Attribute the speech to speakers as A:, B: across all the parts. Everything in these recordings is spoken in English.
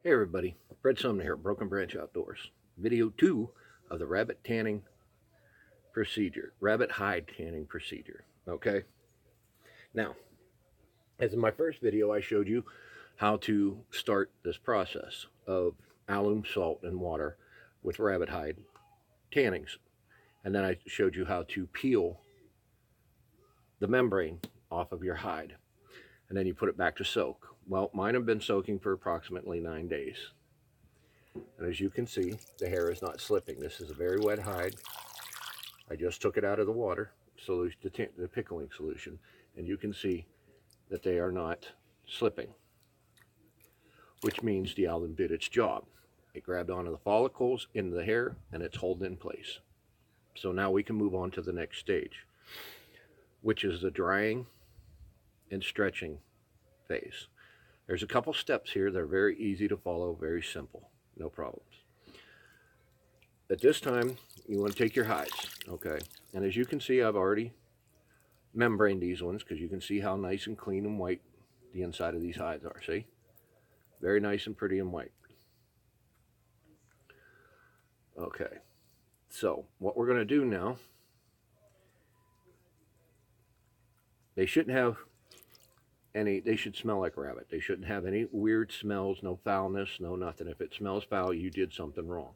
A: Hey everybody, Fred Sumner here, Broken Branch Outdoors. Video 2 of the rabbit tanning procedure, rabbit hide tanning procedure. Okay, now, as in my first video, I showed you how to start this process of alum salt and water with rabbit hide tannings. And then I showed you how to peel the membrane off of your hide. And then you put it back to soak. Well, mine have been soaking for approximately 9 days. And as you can see, the hair is not slipping. This is a very wet hide. I just took it out of the water, the pickling solution, and you can see that they are not slipping, which means the alum did its job. It grabbed onto the follicles in the hair and it's holding in place. So now we can move on to the next stage, which is the drying and stretching phase. There's a couple steps here. They're very easy to follow, very simple, no problems. At this time, you want to take your hides, okay? And as you can see, I've already membraned these ones because you can see how nice and clean and white the inside of these hides are, see? Very nice and pretty and white. Okay, so what we're going to do now, they shouldn't have any, they should smell like rabbit. They shouldn't have any weird smells, no foulness, no nothing. If it smells foul, you did something wrong.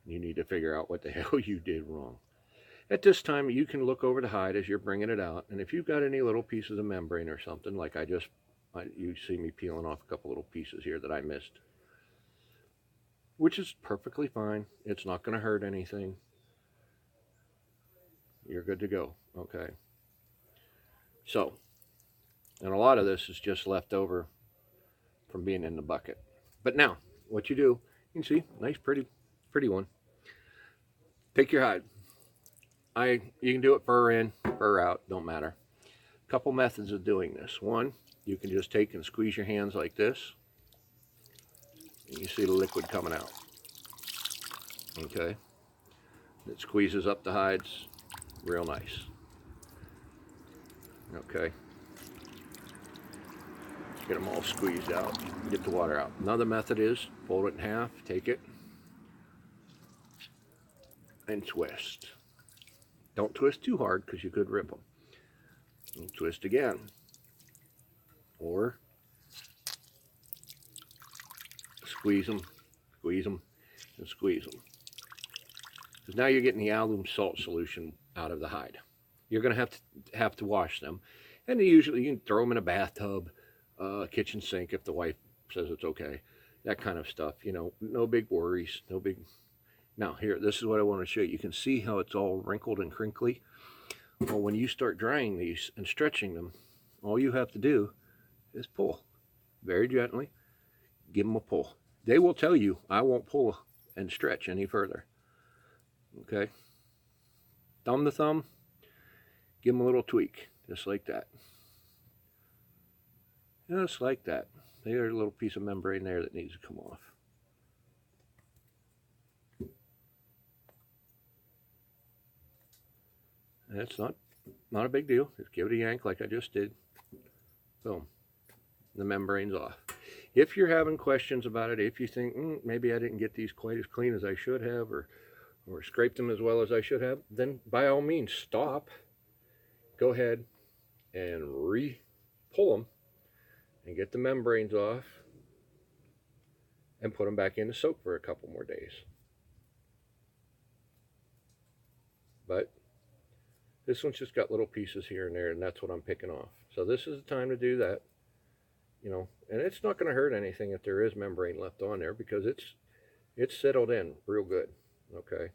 A: You need to figure out what the hell you did wrong. At this time, you can look over the hide as you're bringing it out, and if you've got any little pieces of membrane or something, like you see me peeling off a couple little pieces here that I missed, which is perfectly fine. It's not going to hurt anything. You're good to go, okay? So, and a lot of this is just left over from being in the bucket. But now, what you do, you can see, nice, pretty one. Take your hide. You can do it fur in, fur out, don't matter. A couple methods of doing this. One, you can just take and squeeze your hands like this. And you see the liquid coming out. Okay? It squeezes up the hides real nice. Okay? Get them all squeezed out. Get the water out. Another method is fold it in half, take it, and twist. Don't twist too hard because you could rip them. And twist again. Or squeeze them, and squeeze them. Because now you're getting the alum salt solution out of the hide. You're going to have to wash them. And usually you can throw them in a bathtub, kitchen sink if the wife says it's okay. That kind of stuff, you know, no big worries, no big... Now here, this is what I want to show you. You can see how it's all wrinkled and crinkly. Well, when you start drying these and stretching them, all you have to do is pull very gently. Give them a pull. They will tell you, I won't pull and stretch any further. Okay? Thumb to thumb, give them a little tweak, just like that. Just like that. There's a little piece of membrane there that needs to come off. And it's not a big deal. Just give it a yank like I just did. Boom. The membrane's off. If you're having questions about it, if you think, maybe I didn't get these quite as clean as I should have, or scraped them as well as I should have, then by all means stop. Go ahead and re-pull them and get the membranes off and put them back in to soak for a couple more days. But this one's just got little pieces here and there, and that's what I'm picking off. So this is the time to do that. You know, and it's not going to hurt anything if there is membrane left on there because it's settled in real good. Okay.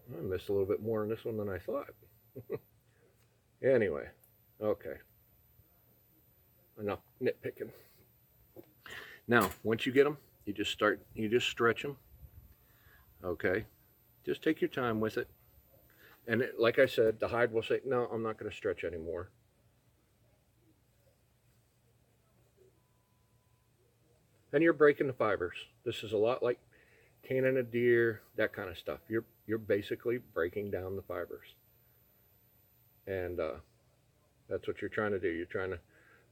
A: I missed a little bit more in this one than I thought. Anyway, okay. Enough nitpicking. Now, once you get them, you just stretch them. Okay. Just take your time with it. And like I said, the hide will say, no, I'm not going to stretch anymore. and you're breaking the fibers. This is a lot like tanning a deer, that kind of stuff. You're basically breaking down the fibers, and that's what you're trying to do. You're trying to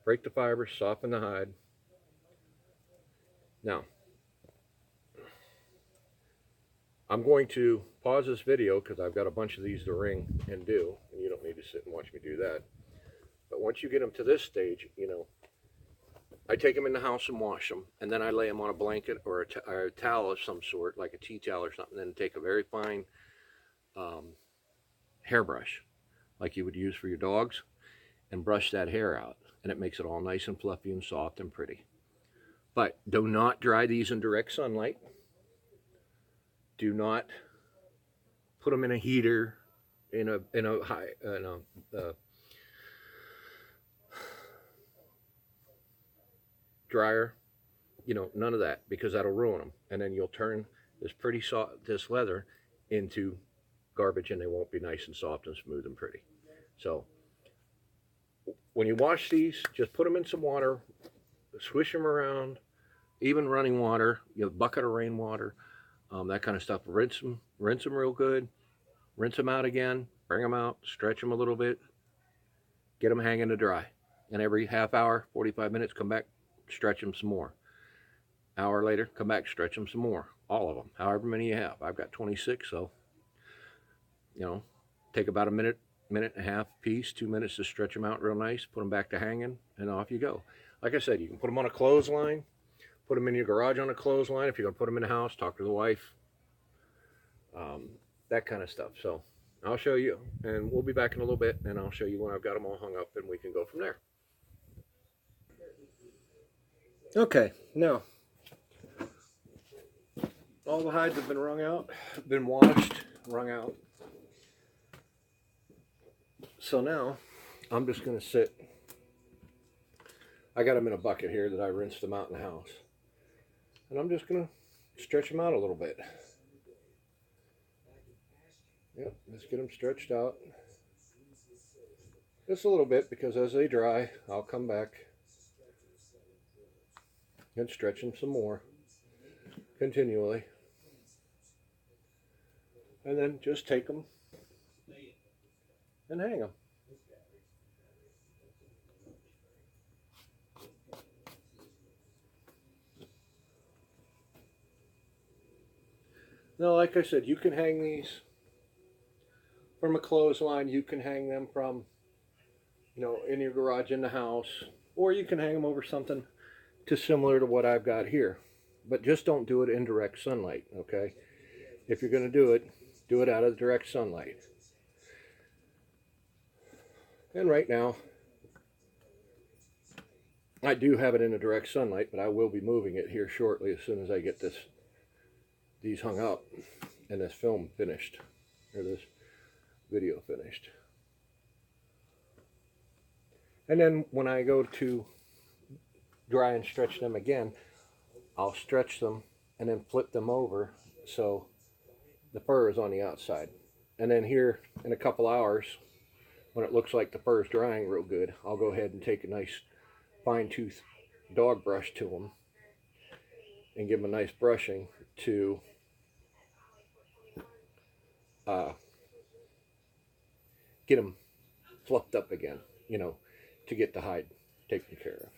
A: break the fibers, soften the hide. Now, I'm going to pause this video because I've got a bunch of these to ring and do, and you don't need to sit and watch me do that. But once you get them to this stage, you know, I take them in the house and wash them, and then I lay them on a blanket or a towel of some sort, like a tea towel or something, and then take a very fine hairbrush, like you would use for your dogs, and brush that hair out, and it makes it all nice and fluffy and soft and pretty. But do not dry these in direct sunlight. Do not put them in a heater, in a dryer, you know, none of that, because that'll ruin them, and then you'll turn this leather into garbage, and they won't be nice and soft and smooth and pretty. So when you wash these, just put them in some water, swish them around, even running water, you know, a bucket of rainwater, that kind of stuff. Rinse them real good, rinse them out again, bring them out, stretch them a little bit, get them hanging to dry, and every half hour, 45 minutes, come back, stretch them some more. Hour later, come back, stretch them some more. All of them, however many you have. I've got 26, so, you know, take about a minute and a half piece, 2 minutes to stretch them out real nice, put them back to hanging, and off you go. Like I said, you can put them on a clothesline, put them in your garage on a clothesline. If you're going to put them in the house, talk to the wife, that kind of stuff. So I'll show you, and we'll be back in a little bit, and I'll show you when I've got them all hung up, and we can go from there. Okay, now all the hides have been wrung out, been washed, wrung out. So now I'm just going to sit. I got them in a bucket here that I rinsed them out in the house, and I'm just going to stretch them out a little bit. Yep, let's get them stretched out just a little bit, because as they dry, I'll come back and stretch them some more continually, and then just take them and hang them. Now, like I said, you can hang these from a clothesline. You can hang them from, you know, in your garage, in the house, or you can hang them over something similar to what I've got here. But just don't do it in direct sunlight, okay? If you're going to do it out of direct sunlight. And right now, I do have it in a direct sunlight, but I will be moving it here shortly as soon as I get these hung up and this film finished, or this video finished. And then when I go to dry and stretch them again, I'll stretch them and then flip them over so the fur is on the outside. And then here in a couple hours, when it looks like the fur is drying real good, I'll go ahead and take a nice fine tooth dog brush to them and give them a nice brushing to get them fluffed up again, you know, to get the hide taken care of.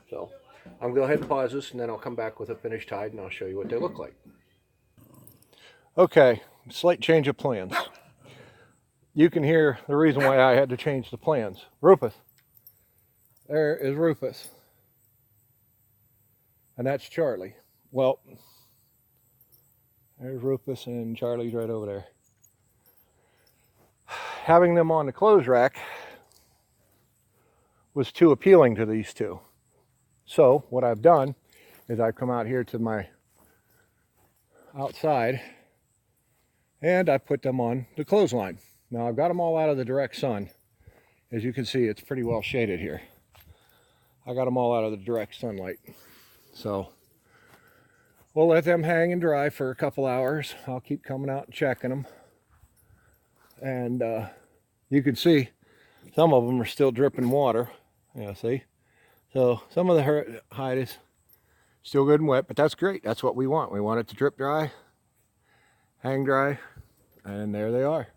A: So I'm going to go ahead and pause this, and then I'll come back with a finished hide, and I'll show you what they look like. Okay, slight change of plans. You can hear the reason why I had to change the plans. Rufus. There is Rufus. And that's Charlie. Well, there's Rufus, and Charlie's right over there. Having them on the clothes rack was too appealing to these two. So what I've done is I've come out here to my outside, and I put them on the clothesline. Now I've got them all out of the direct sun. As you can see, it's pretty well shaded here. I got them all out of the direct sunlight. So we'll let them hang and dry for a couple hours. I'll keep coming out and checking them. And you can see Some of them are still dripping water. Yeah, see? So some of the hide is still good and wet, but that's great. That's what we want. We want it to drip dry, hang dry, and there they are.